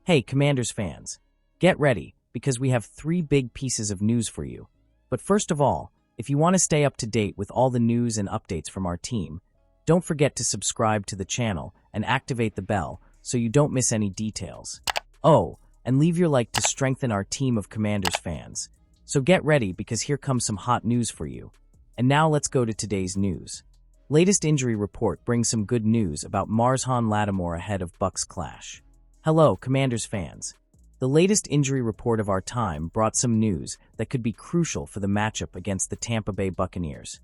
Hey, Commanders fans, get ready because we have 3 big pieces of news for you. But first of all, if you want to stay up to date with all the news and updates from our team, don't forget to subscribe to the channel and activate the bell so you don't miss any details. Oh, and leave your like to strengthen our team of Commanders fans. So get ready because here comes some hot news for you. And now let's go to today's news. Latest injury report brings some good news about Marshon Lattimore ahead of Bucs clash. Hello, Commanders fans. The latest injury report of our time brought some news that could be crucial for the matchup against the Tampa Bay Buccaneers.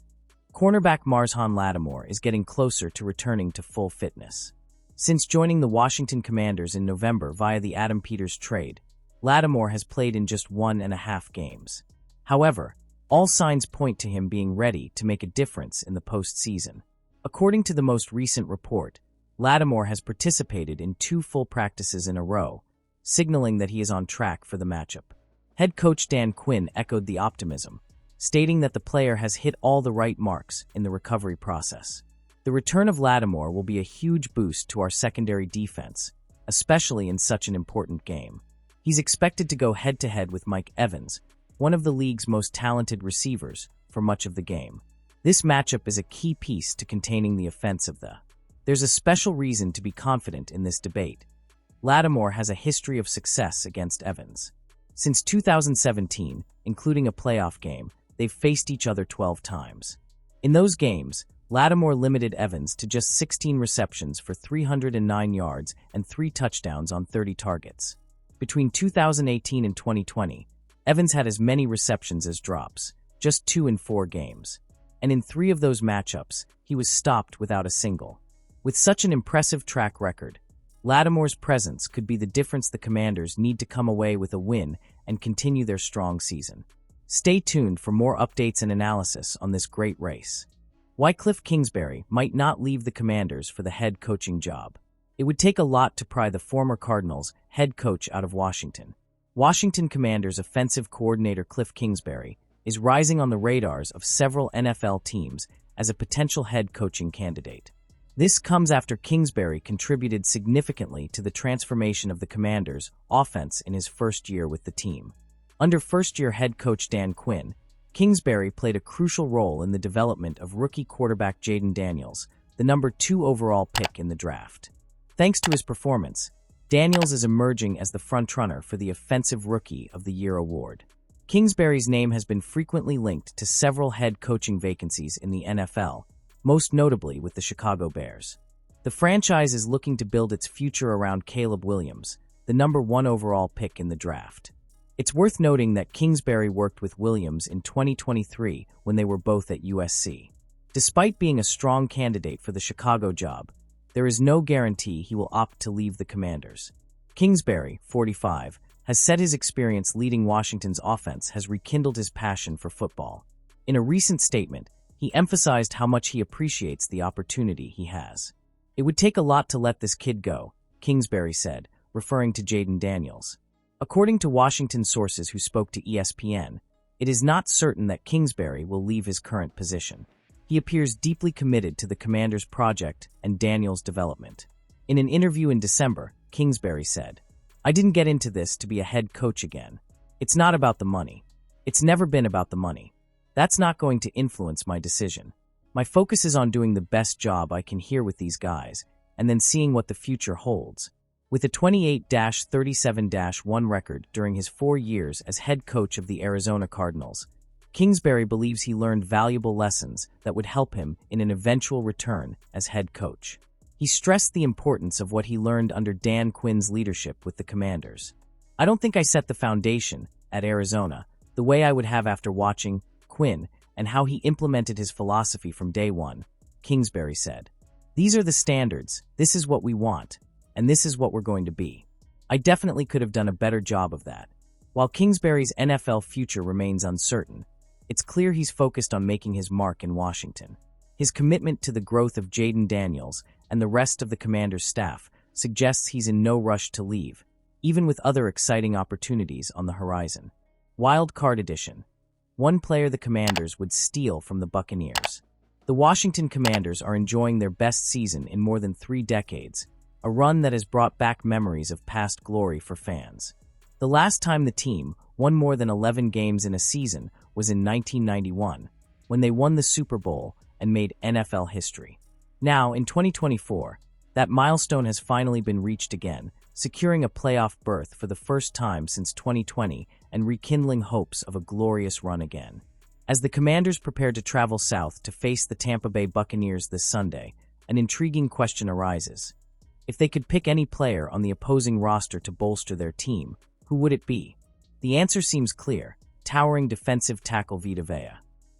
Cornerback Marshon Lattimore is getting closer to returning to full fitness. Since joining the Washington Commanders in November via the Adam Peters trade, Lattimore has played in just 1.5 games. However, all signs point to him being ready to make a difference in the postseason. According to the most recent report, Lattimore has participated in 2 full practices in a row, signaling that he is on track for the matchup. Head coach Dan Quinn echoed the optimism, stating that the player has hit all the right marks in the recovery process. The return of Lattimore will be a huge boost to our secondary defense, especially in such an important game. He's expected to go head-to-head with Mike Evans, one of the league's most talented receivers, for much of the game. This matchup is a key piece to containing the offense of the. There's a special reason to be confident in this debate. Lattimore has a history of success against Evans. Since 2017, including a playoff game, they've faced each other 12 times. In those games, Lattimore limited Evans to just 16 receptions for 309 yards and 3 touchdowns on 30 targets. Between 2018 and 2020, Evans had as many receptions as drops, just 2 in 4 games. And in 3 of those matchups, he was stopped without a single. With such an impressive track record, Lattimore's presence could be the difference the Commanders need to come away with a win and continue their strong season. Stay tuned for more updates and analysis on this great race. Why Kliff Kingsbury might not leave the Commanders for the head coaching job. It would take a lot to pry the former Cardinals head coach out of Washington. Washington Commanders offensive coordinator Kliff Kingsbury is rising on the radars of several NFL teams as a potential head coaching candidate. This comes after Kingsbury contributed significantly to the transformation of the Commanders' offense in his first year with the team. Under first-year head coach Dan Quinn, Kingsbury played a crucial role in the development of rookie quarterback Jayden Daniels, the number 2 overall pick in the draft. Thanks to his performance, Daniels is emerging as the frontrunner for the Offensive Rookie of the Year award. Kingsbury's name has been frequently linked to several head coaching vacancies in the NFL, most notably with the Chicago Bears. The franchise is looking to build its future around Caleb Williams, the number 1 overall pick in the draft. It's worth noting that Kingsbury worked with Williams in 2023 when they were both at USC. Despite being a strong candidate for the Chicago job, there is no guarantee he will opt to leave the Commanders. Kingsbury, 45, has said his experience leading Washington's offense has rekindled his passion for football. In a recent statement, he emphasized how much he appreciates the opportunity he has. It would take a lot to let this kid go, Kingsbury said, referring to Jayden Daniels. According to Washington sources who spoke to ESPN, it is not certain that Kingsbury will leave his current position. He appears deeply committed to the Commanders' project and Daniels' development. In an interview in December, Kingsbury said, "I didn't get into this to be a head coach again. It's not about the money. It's never been about the money. That's not going to influence my decision. My focus is on doing the best job I can here with these guys, and then seeing what the future holds." With a 28-37-1 record during his 4 years as head coach of the Arizona Cardinals, Kingsbury believes he learned valuable lessons that would help him in an eventual return as head coach. He stressed the importance of what he learned under Dan Quinn's leadership with the Commanders. "I don't think I set the foundation at Arizona the way I would have after watching Quinn and how he implemented his philosophy from day one," Kingsbury said. "These are the standards, this is what we want, and this is what we're going to be. I definitely could have done a better job of that." While Kingsbury's NFL future remains uncertain, it's clear he's focused on making his mark in Washington. His commitment to the growth of Jayden Daniels and the rest of the Commanders' staff suggests he's in no rush to leave, even with other exciting opportunities on the horizon. Wild Card Edition. One player the Commanders would steal from the Buccaneers. The Washington Commanders are enjoying their best season in more than 3 decades, a run that has brought back memories of past glory for fans. The last time the team won more than 11 games in a season was in 1991, when they won the Super Bowl and made NFL history. Now, in 2024, that milestone has finally been reached again, securing a playoff berth for the first time since 2020 and rekindling hopes of a glorious run again. As the Commanders prepare to travel south to face the Tampa Bay Buccaneers this Sunday, an intriguing question arises. If they could pick any player on the opposing roster to bolster their team, who would it be? The answer seems clear: towering defensive tackle Vita Vea.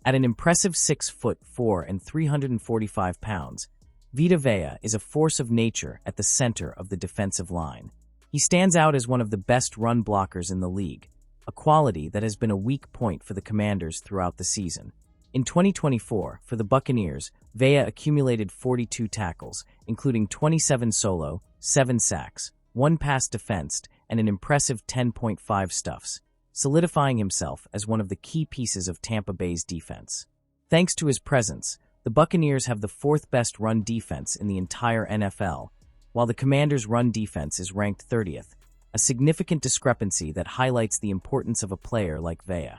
At an impressive 6'4" and 345 pounds, Vita Vea is a force of nature at the center of the defensive line. He stands out as one of the best run blockers in the league, a quality that has been a weak point for the Commanders throughout the season. In 2024, for the Buccaneers, Vea accumulated 42 tackles, including 27 solo, 7 sacks, 1 pass defensed, and an impressive 10.5 stuffs, solidifying himself as one of the key pieces of Tampa Bay's defense. Thanks to his presence, the Buccaneers have the 4th best run defense in the entire NFL, while the Commanders' run defense is ranked 30th, a significant discrepancy that highlights the importance of a player like Vea.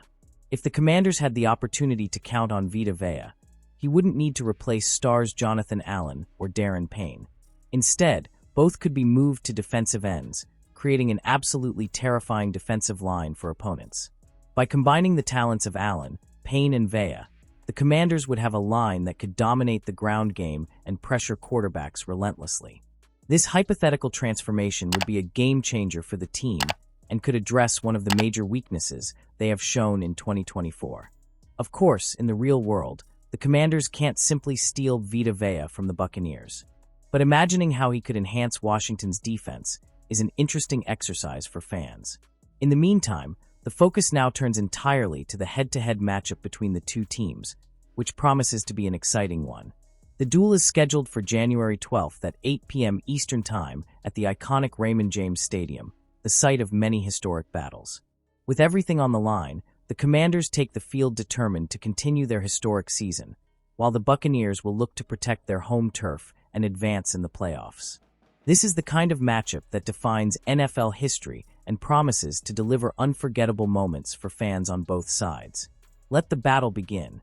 If the Commanders had the opportunity to count on Vita Vea, he wouldn't need to replace stars Jonathan Allen or Darren Payne. Instead, both could be moved to defensive ends, creating an absolutely terrifying defensive line for opponents. By combining the talents of Allen, Payne, and Vea, the Commanders would have a line that could dominate the ground game and pressure quarterbacks relentlessly. This hypothetical transformation would be a game-changer for the team and could address one of the major weaknesses they have shown in 2024. Of course, in the real world, the Commanders can't simply steal Vita Vea from the Buccaneers. But imagining how he could enhance Washington's defense is an interesting exercise for fans. In the meantime, the focus now turns entirely to the head-to-head matchup between the two teams, which promises to be an exciting one. The duel is scheduled for January 12th at 8 p.m. Eastern Time at the iconic Raymond James Stadium, the site of many historic battles. With everything on the line, the Commanders take the field determined to continue their historic season, while the Buccaneers will look to protect their home turf and advance in the playoffs. This is the kind of matchup that defines NFL history and promises to deliver unforgettable moments for fans on both sides. Let the battle begin.